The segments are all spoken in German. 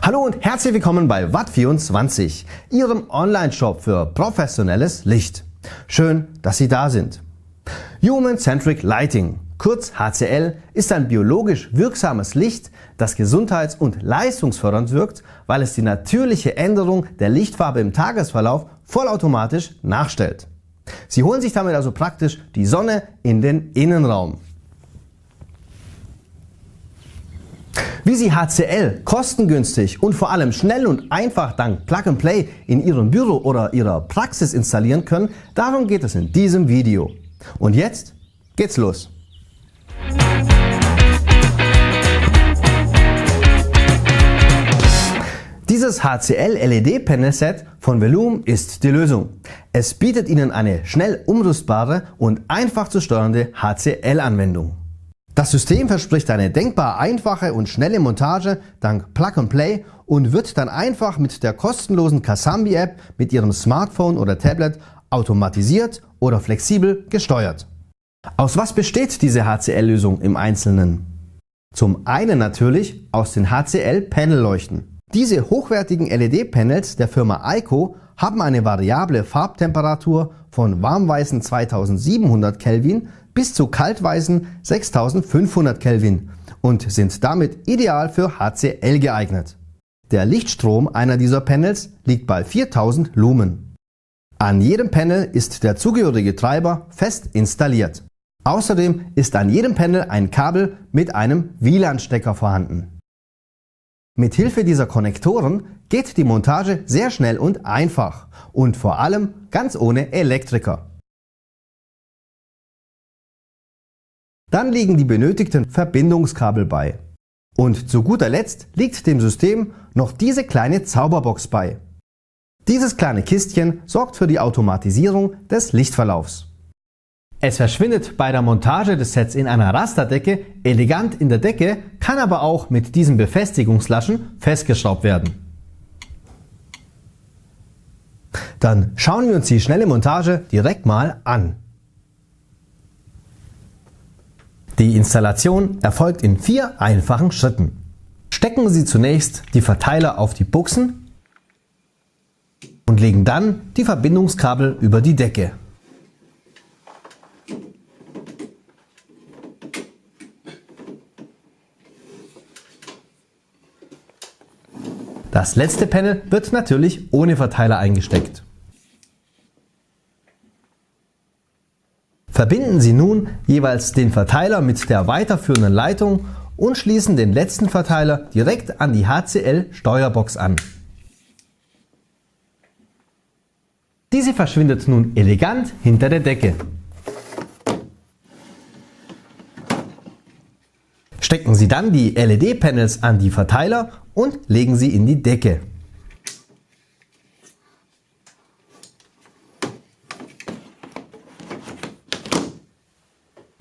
Hallo und herzlich willkommen bei Watt24, Ihrem Online-Shop für professionelles Licht. Schön, dass Sie da sind. Human Centric Lighting, kurz HCL, ist ein biologisch wirksames Licht, das gesundheits- und leistungsfördernd wirkt, weil es die natürliche Änderung der Lichtfarbe im Tagesverlauf vollautomatisch nachstellt. Sie holen sich damit also praktisch die Sonne in den Innenraum. Wie Sie HCL kostengünstig und vor allem schnell und einfach dank Plug and Play in Ihrem Büro oder Ihrer Praxis installieren können, darum geht es in diesem Video. Und jetzt geht's los. Dieses HCL LED-Panel-Set von Veloom ist die Lösung. Es bietet Ihnen eine schnell umrüstbare und einfach zu steuernde HCL-Anwendung. Das System verspricht eine denkbar einfache und schnelle Montage dank Plug and Play und wird dann einfach mit der kostenlosen Casambi-App mit Ihrem Smartphone oder Tablet automatisiert oder flexibel gesteuert. Aus was besteht diese HCL-Lösung im Einzelnen? Zum einen natürlich aus den HCL-Panelleuchten. Diese hochwertigen LED-Panels der Firma Aiko haben eine variable Farbtemperatur von warmweißen 2700 Kelvin bis zu kaltweißen 6500 Kelvin und sind damit ideal für HCL geeignet. Der Lichtstrom einer dieser Panels liegt bei 4000 Lumen. An jedem Panel ist der zugehörige Treiber fest installiert. Außerdem ist an jedem Panel ein Kabel mit einem WLAN-Stecker vorhanden. Mit Hilfe dieser Konnektoren geht die Montage sehr schnell und einfach und vor allem ganz ohne Elektriker. Dann liegen die benötigten Verbindungskabel bei. Und zu guter Letzt liegt dem System noch diese kleine Zauberbox bei. Dieses kleine Kistchen sorgt für die Automatisierung des Lichtverlaufs. Es verschwindet bei der Montage des Sets in einer Rasterdecke elegant in der Decke, kann aber auch mit diesen Befestigungslaschen festgeschraubt werden. Dann schauen wir uns die schnelle Montage direkt mal an. Die Installation erfolgt in 4 einfachen Schritten. Stecken Sie zunächst die Verteiler auf die Buchsen und legen dann die Verbindungskabel über die Decke. Das letzte Panel wird natürlich ohne Verteiler eingesteckt. Verbinden Sie nun jeweils den Verteiler mit der weiterführenden Leitung und schließen den letzten Verteiler direkt an die HCL-Steuerbox an. Diese verschwindet nun elegant hinter der Decke. Stecken Sie dann die LED-Panels an die Verteiler und legen sie in die Decke.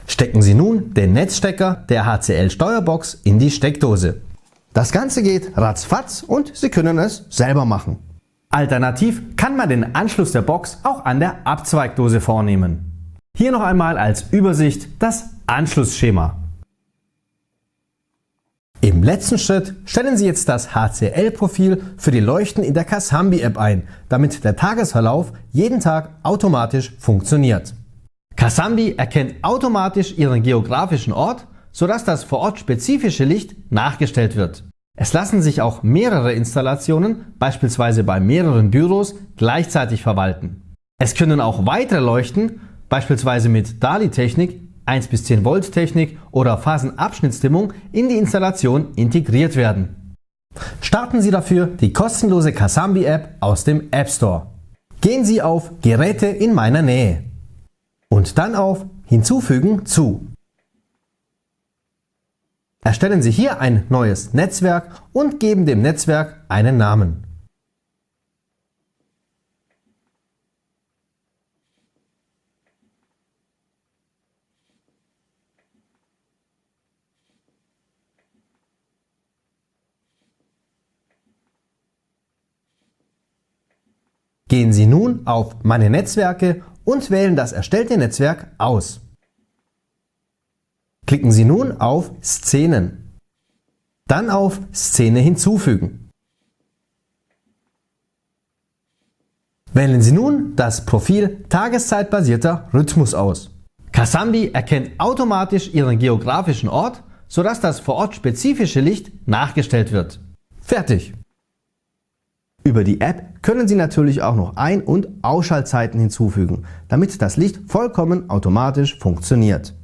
Stecken Sie nun den Netzstecker der HCL-Steuerbox in die Steckdose. Das Ganze geht ratzfatz und Sie können es selber machen. Alternativ kann man den Anschluss der Box auch an der Abzweigdose vornehmen. Hier noch einmal als Übersicht das Anschlussschema. Im letzten Schritt stellen Sie jetzt das HCL-Profil für die Leuchten in der Casambi-App ein, damit der Tagesverlauf jeden Tag automatisch funktioniert. Casambi erkennt automatisch Ihren geografischen Ort, sodass das vor Ort spezifische Licht nachgestellt wird. Es lassen sich auch mehrere Installationen, beispielsweise bei mehreren Büros, gleichzeitig verwalten. Es können auch weitere Leuchten, beispielsweise mit DALI-Technik, 1 bis 10 Volt Technik oder Phasenabschnittsdimmung in die Installation integriert werden. Starten Sie dafür die kostenlose Casambi-App aus dem App Store. Gehen Sie auf Geräte in meiner Nähe und dann auf Hinzufügen zu. Erstellen Sie hier ein neues Netzwerk und geben dem Netzwerk einen Namen. Gehen Sie nun auf Meine Netzwerke und wählen das erstellte Netzwerk aus. Klicken Sie nun auf Szenen. Dann auf Szene hinzufügen. Wählen Sie nun das Profil Tageszeitbasierter Rhythmus aus. Casambi erkennt automatisch Ihren geografischen Ort, sodass das vor Ort spezifische Licht nachgestellt wird. Fertig! Über die App können Sie natürlich auch noch Ein- und Ausschaltzeiten hinzufügen, damit das Licht vollkommen automatisch funktioniert.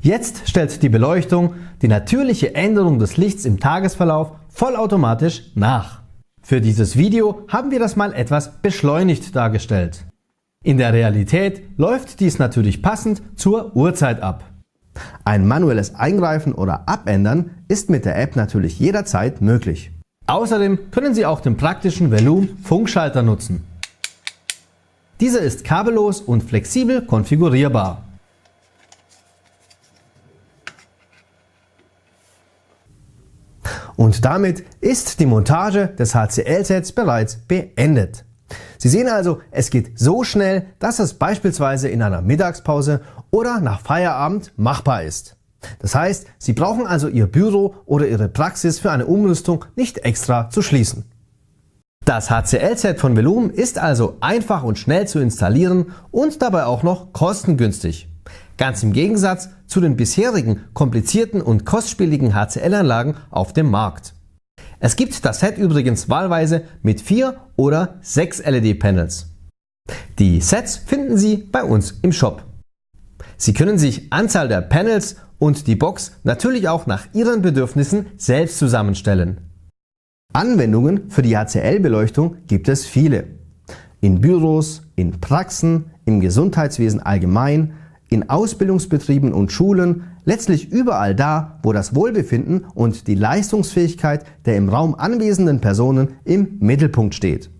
Jetzt stellt die Beleuchtung die natürliche Änderung des Lichts im Tagesverlauf vollautomatisch nach. Für dieses Video haben wir das mal etwas beschleunigt dargestellt. In der Realität läuft dies natürlich passend zur Uhrzeit ab. Ein manuelles Eingreifen oder Abändern ist mit der App natürlich jederzeit möglich. Außerdem können Sie auch den praktischen Veloom Funkschalter nutzen. Dieser ist kabellos und flexibel konfigurierbar. Und damit ist die Montage des HCL-Sets bereits beendet. Sie sehen also, es geht so schnell, dass es beispielsweise in einer Mittagspause oder nach Feierabend machbar ist. Das heißt, Sie brauchen also Ihr Büro oder Ihre Praxis für eine Umrüstung nicht extra zu schließen. Das HCL-Set von Veloom ist also einfach und schnell zu installieren und dabei auch noch kostengünstig. Ganz im Gegensatz zu den bisherigen komplizierten und kostspieligen HCL-Anlagen auf dem Markt. Es gibt das Set übrigens wahlweise mit 4 oder 6 LED-Panels. Die Sets finden Sie bei uns im Shop. Sie können sich Anzahl der Panels und die Box natürlich auch nach Ihren Bedürfnissen selbst zusammenstellen. Anwendungen für die HCL-Beleuchtung gibt es viele. In Büros, in Praxen, im Gesundheitswesen allgemein, in Ausbildungsbetrieben und Schulen, letztlich überall da, wo das Wohlbefinden und die Leistungsfähigkeit der im Raum anwesenden Personen im Mittelpunkt steht.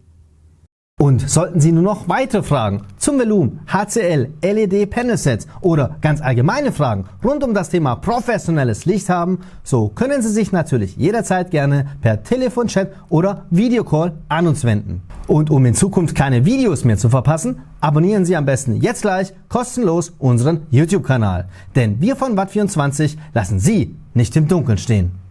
Und sollten Sie nur noch weitere Fragen zum Veloom, HCL, LED Panel Sets oder ganz allgemeine Fragen rund um das Thema professionelles Licht haben, so können Sie sich natürlich jederzeit gerne per Telefonchat oder Videocall an uns wenden. Und um in Zukunft keine Videos mehr zu verpassen, abonnieren Sie am besten jetzt gleich kostenlos unseren YouTube-Kanal. Denn wir von Watt24 lassen Sie nicht im Dunkeln stehen.